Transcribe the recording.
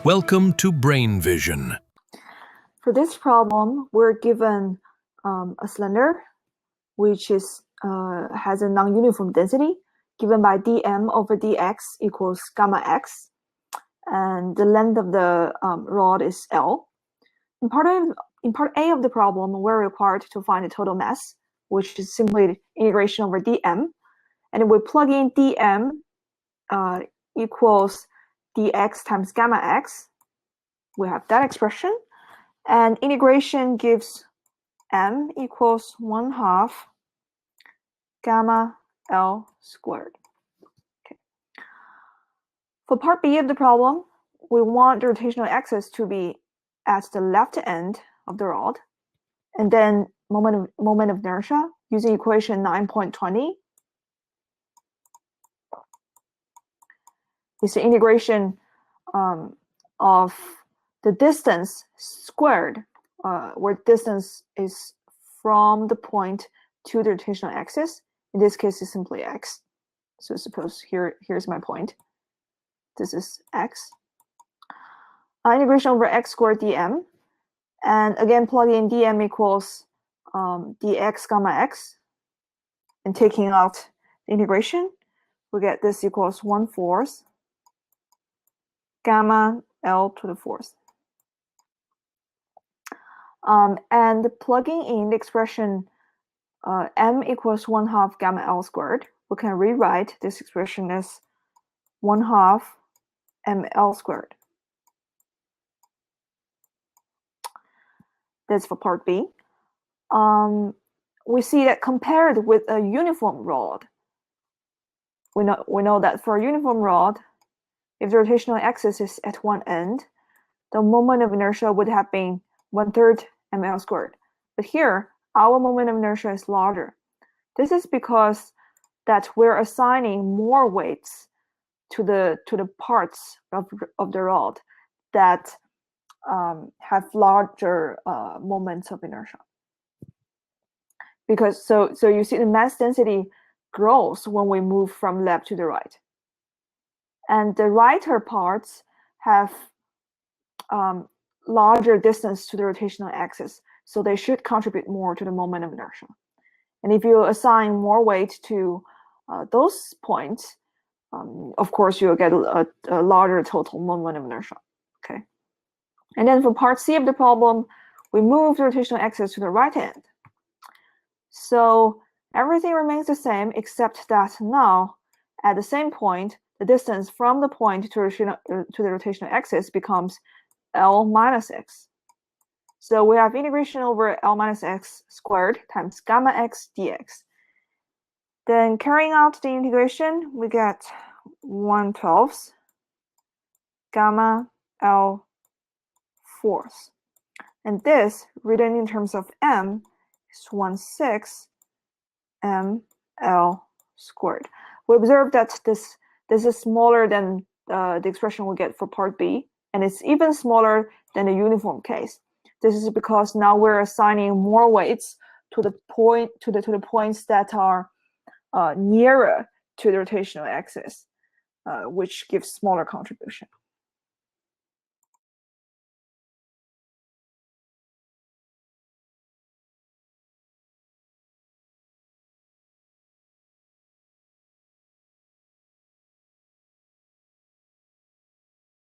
Welcome to Brain Vision. For this problem, we're given a slender which is has a non-uniform density given by dm over dx equals gamma x, and the length of the rod is L. In part A of the problem, we're required to find the total mass, which is simply integration over dm, and we plug in dm equals dx times gamma x. We have that expression, and integration gives m equals 1/2 gamma L squared. Okay. For part B of the problem, we want the rotational axis to be at the left end of the rod, and then moment of inertia using equation 9.20 is the integration of the distance squared, where distance is from the point to the rotational axis. In this case, it's simply x. So suppose here's my point. This is x. Integration over x squared dm, and again plug in dm equals dx gamma x, and taking out the integration, we get this equals 1/4 gamma L to the 4th. And plugging in the expression m equals 1/2 gamma L squared, we can rewrite this expression as 1/2 mL squared. That's for part B. We see that compared with a uniform rod, we know that for a uniform rod, if the rotational axis is at one end, the moment of inertia would have been 1/3 mL squared. But here, our moment of inertia is larger. This is because that we're assigning more weights to the parts of the rod that have larger moments of inertia. Because so you see the mass density grows when we move from left to the right, and the lighter parts have larger distance to the rotational axis, so they should contribute more to the moment of inertia. And if you assign more weight to those points, of course you'll get a larger total moment of inertia. Okay. And then for part C of the problem, we move the rotational axis to the right end. So everything remains the same, except that now at the same point, the distance from the point to the rotational axis becomes L minus x. So we have integration over L minus x squared times gamma x dx. Then carrying out the integration, we get 1/12 gamma L 4th. And this, written in terms of m, is 1/6 mL squared. We observe that this is smaller than the expression we get for part B, and it's even smaller than the uniform case. This is because now we're assigning more weights to the points that are nearer to the rotational axis, which gives smaller contribution.